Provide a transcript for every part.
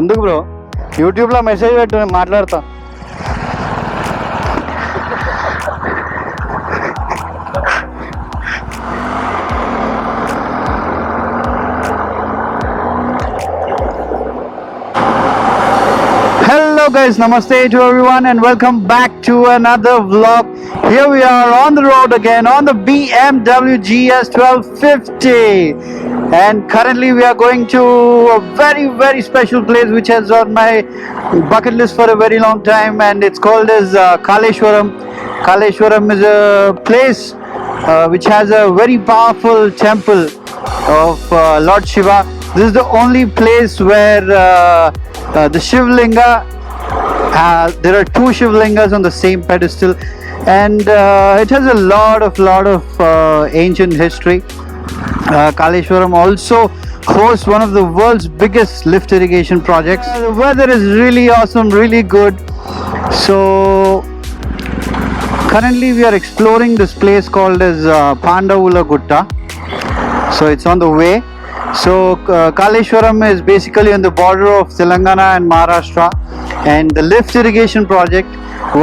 ఎందుకు బ్రో యూట్యూబ్లో మెసేజ్ పెట్టు నేను మాట్లాడతా. Hello guys, namaste to everyone and welcome back to another vlog. Here we are on the road again on the BMW GS 1250 and currently we are going to a very special place which has on my bucket list for a very long time, and it's called as Kaleshwaram. Kaleshwaram is a place which has a very powerful temple of Lord Shiva. This is the only place where the Shivlinga, there are two Shivlingas on the same pedestal, and it has a lot of ancient history. Kaleshwaram also hosts one of the world's biggest lift irrigation projects. The weather is really awesome, really good. So currently we are exploring this place called as Pandavula Gutta. So it's on the way. So Kaleshwaram is basically on the border of Telangana and Maharashtra, and the lift irrigation project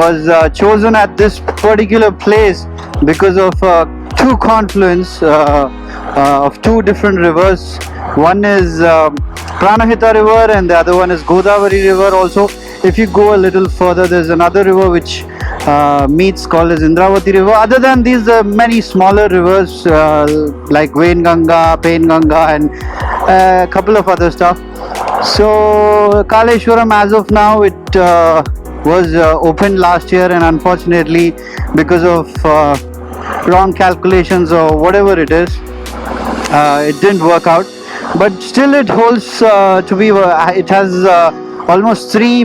was chosen at this particular place because of two confluence of two different rivers. One is Pranahita river and the other one is Godavari river. Also, if you go a little further, there's another river which meets called as Indravati river. Other than these, there are many smaller rivers like Vainganga, Painganga and a couple of other stuff. So Kaleshwaram, as of now, it was opened last year, and unfortunately because of wrong calculations or whatever it is, it didn't work out. But still it holds to be, it has almost three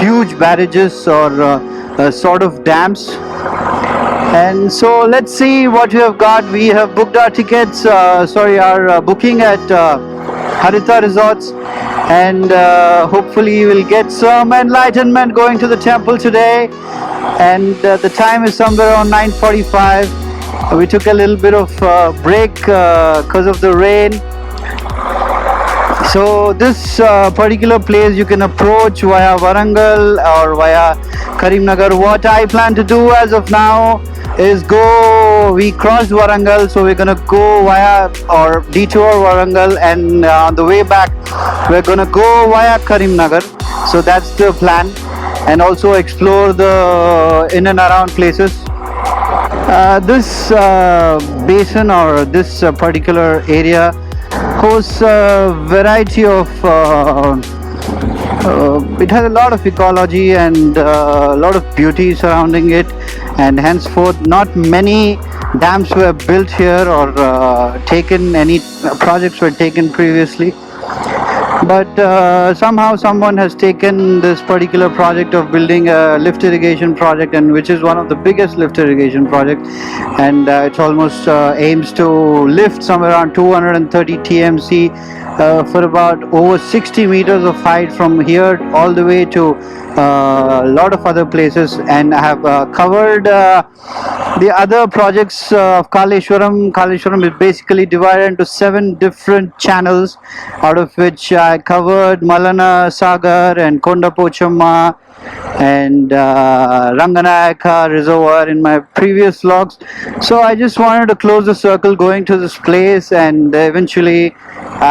huge barrages or sort of dams. And so let's see what we have got. We have booked our tickets, our booking at Harita Resorts, and hopefully we'll get some enlightenment going to the temple today. And the time is somewhere around 9:45. We took a little bit of break because of the rain. So this particular place you can approach via Warangal or via Karimnagar. What I plan to do as of now is we crossed Warangal, so we're gonna go via or detour Warangal, and on the way back we're gonna go via Karimnagar. So that's the plan, and also explore the in and around places. This basin or this particular area hosts a variety of it has a lot of ecology and a lot of beauty surrounding it, and henceforth not many dams were built here or any projects were taken previously. But somehow someone has taken this particular project of building a lift irrigation project, and which is one of the biggest lift irrigation projects, and it almost aims to lift somewhere around 230 TMC for about over 60 meters of height from here all the way to a lot of other places. And I have covered the other projects of Kaleshwaram. Kaleshwaram is basically divided into 7 different channels, out of which I covered Malana Sagar and Kondapochamma and Ranganayaka Reservoir in my previous vlogs. So I just wanted to close the circle going to this place, and eventually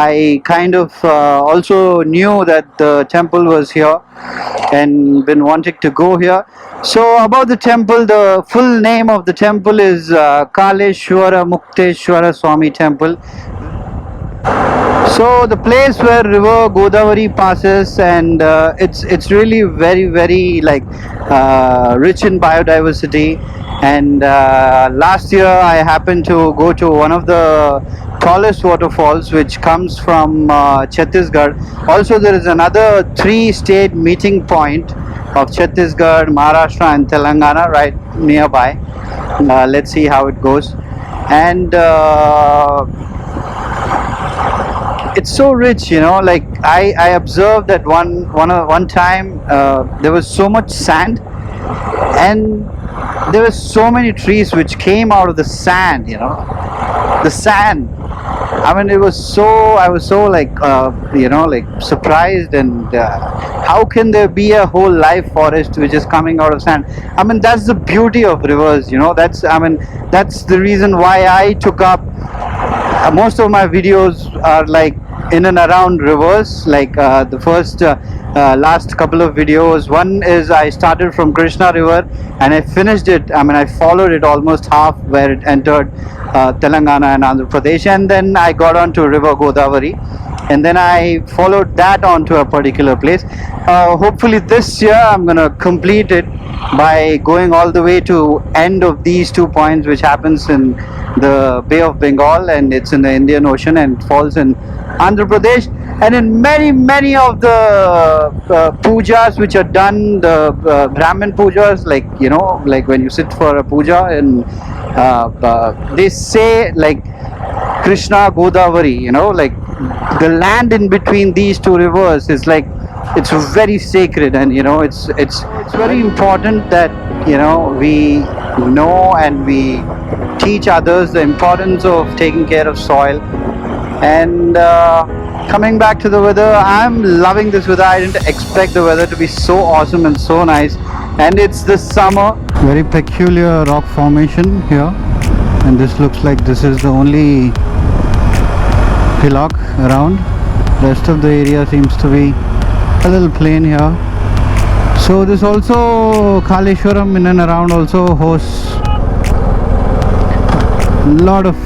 I kind of also knew that the temple was here and been wanting to go here. So about the temple, the full name of the temple is Kaleshwara Mukteshwara Swami Temple. So the place where river Godavari passes, and it's really very like rich in biodiversity. And last year I happened to go to one of the tallest waterfalls which comes from Chhattisgarh. Also there is another 3-state meeting point of Chhattisgarh, Maharashtra and Telangana right nearby. Let's see how it goes. And it's so rich, like I observed that one time there was so much sand, and there were so many trees which came out of the sand, the sand I mean, I was so like, like surprised, and how can there be a whole live forest which is coming out of sand? I mean, that's the beauty of rivers, that's the reason why I took up most of my videos are like in and around rivers. Like the first last couple of videos, one is I started from Krishna river and I finished it, I mean I followed it almost half where it entered Telangana and Andhra Pradesh, and then I got on to river Godavari, and then I followed that on to a particular place. Hopefully this year I'm gonna complete it by going all the way to end of these 2 points, which happens in the Bay of Bengal, and it's in the Indian Ocean and falls in Andhra Pradesh. And in many of the pujas which are done, the Brahmin pujas, like like when you sit for a puja, and they say like Krishna Godavari, like the land in between these two rivers is like, it's very sacred, and it's very important that we know and we teach others the importance of taking care of soil. And coming back to the weather, I'm loving this weather. I didn't expect the weather to be so awesome and so nice, and it's the summer. Very peculiar rock formation here, and this looks like this is the only hillock around. Rest of the area seems to be a little plain here. So this also, Kaleshwaram in and around also hosts a lot of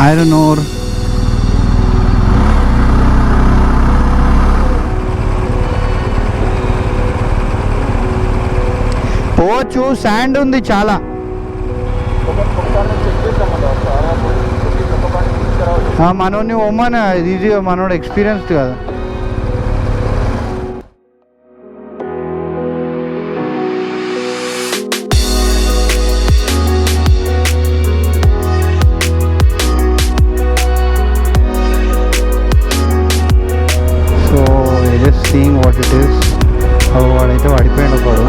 iron ore. పోవచ్చు, sand ఉంది చాలా. మనోని ఓమన్ ఇది మనోడు experienced కదా. So just seeing what it is. వాడైతే పడిపోయాడు ఒకడు.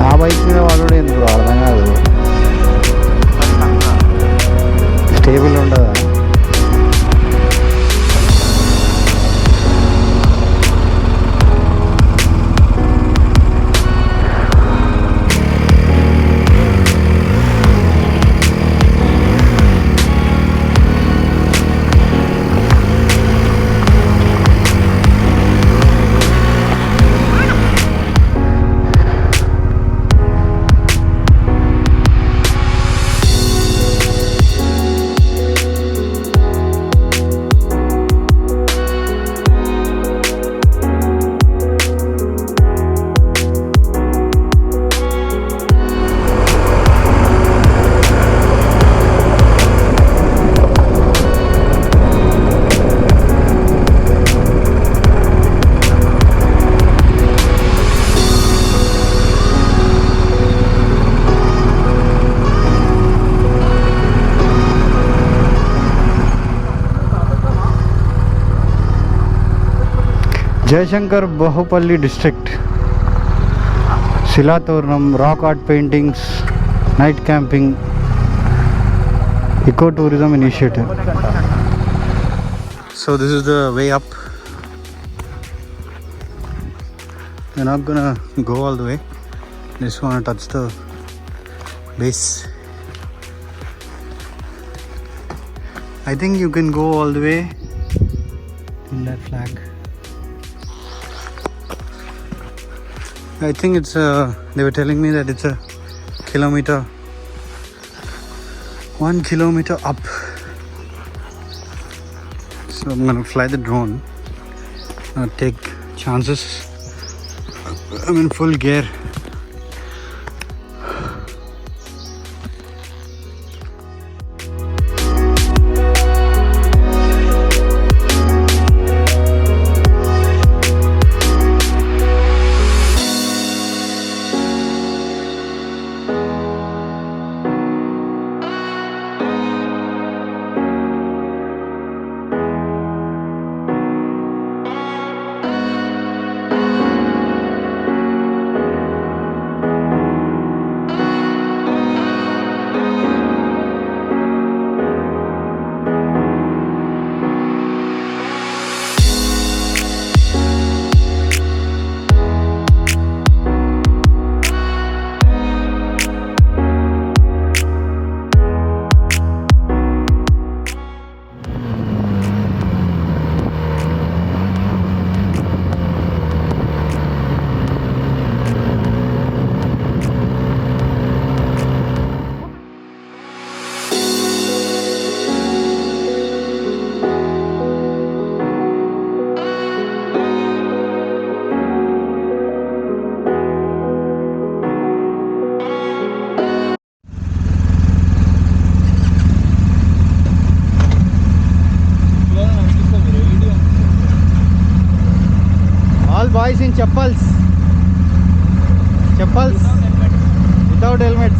ఆ బైక్ మీద వాడు ఎందుకు అర్థం కాదు. స్టేబుల్ ఉండదా? Jayashankar Bahupalli district. Silaturnam, rock art paintings, night camping, ecotourism initiative. So this is the way up. We're not gonna go all the way. Just wanna touch the base. I think you can go all the way in that flag. I think it's they were telling me that it's a kilometer, 1 kilometer up. So I'm gonna fly the drone, take chances. I'm in full gear. boys in chappals. Chappals without helmets.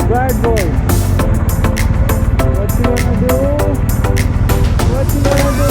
Bad boy. What you gonna do? What you gonna do?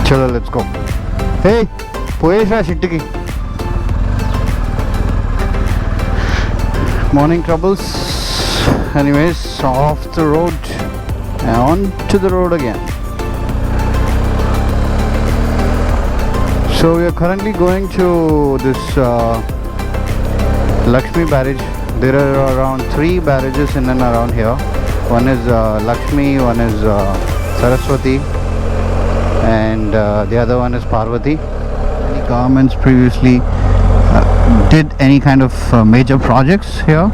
Chalo, let's go. Hey, poesha shittiki. Morning troubles. Anyways, off the road and on to the road again. So we are currently going to this Lakshmi Barrage. There are around 3 barrages in and around here. One is Lakshmi, one is Saraswati, and the other one is Parvati. Any governments previously did any kind of major projects here?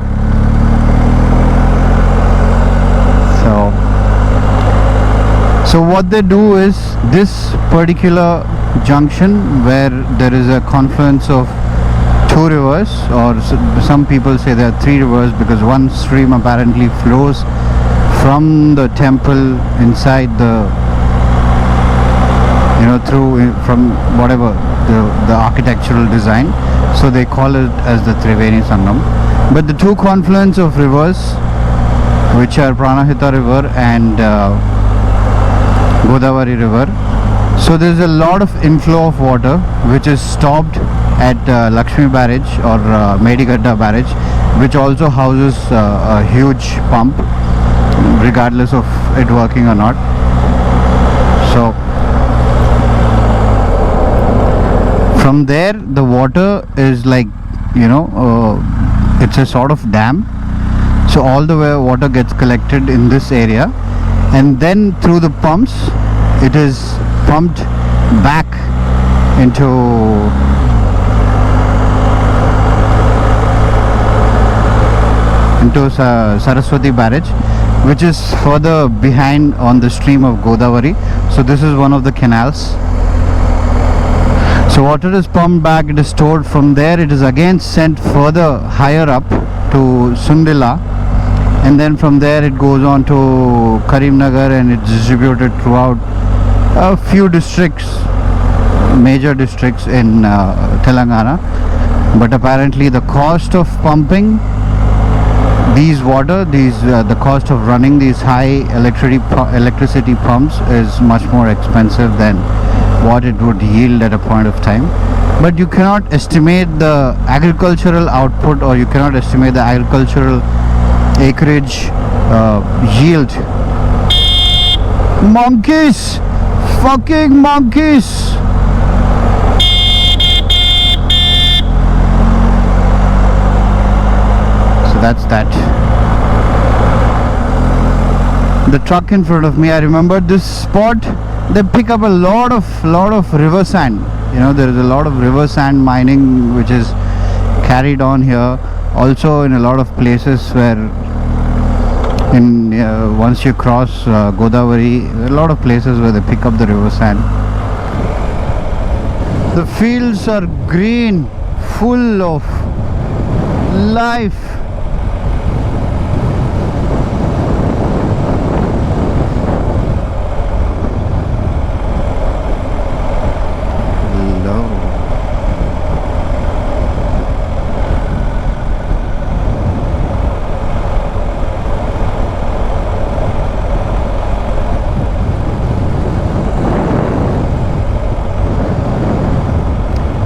So what they do is this particular junction where there is a confluence of 2 rivers, or some people say there are 3 rivers because one stream apparently flows from the temple inside the, you know, through from whatever the architectural design, so they call it as the Triveni Sangam. But the 2 confluence of rivers, which are Pranahita river and Godavari river, so there is a lot of inflow of water which is stopped at Lakshmi Barrage or Medigadda Barrage, which also houses a huge pump regardless of it working or not. So from there the water is like, you know, it's a sort of dam. So all the way water gets collected in this area, and then through the pumps it is pumped back into Saraswati Barrage, which is further behind on the stream of Godavari. So this is one of the canals. So water is pumped back, it is stored. From there it is again sent further higher up to Sundila, and then from there it goes on to Karimnagar, and it's distributed throughout a few districts, major districts in Telangana. But apparently the cost of pumping these water, the cost of running these high electricity pumps is much more expensive than what it would yield at a point of time. But you cannot estimate the agricultural output, or you cannot estimate the agricultural acreage yield. Monkeys! Fucking monkeys! So that's that. The truck in front of me, I remember this spot, they pick up a lot of river sand. You know, there is a lot of river sand mining which is carried on here. Also in a lot of places where once you cross Godavari, there are a lot of places where they pick up the river sand. The fields are green, full of life.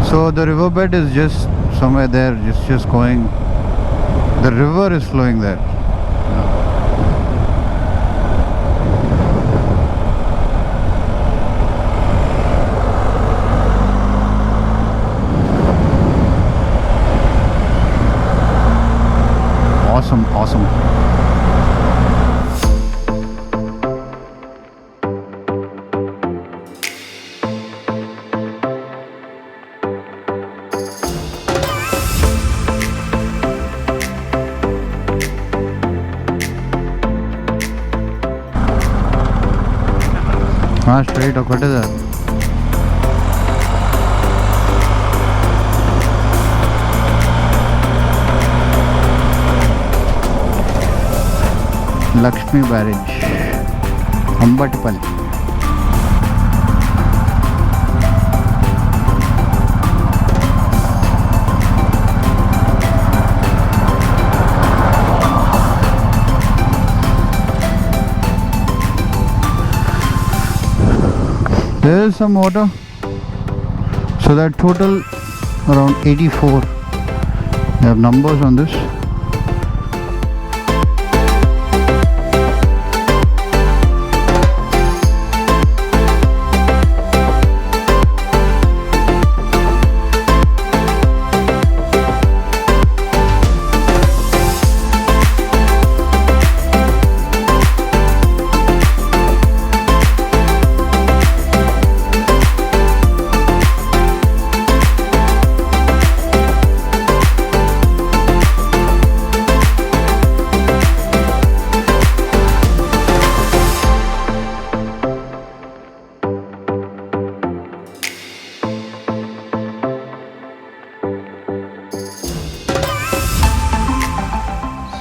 So the riverbed is just somewhere there, just going. The river is flowing there. Awesome. Straight up, what is that? Lakshmi Barrage, Ambatipalli. There is some water, so that total around 84. They have numbers on this.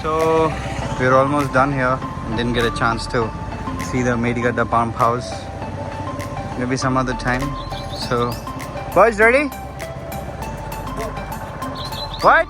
So we're almost done here. Didn't get a chance to see the Medigatta pump house. Maybe some other time. So, boys, ready? What?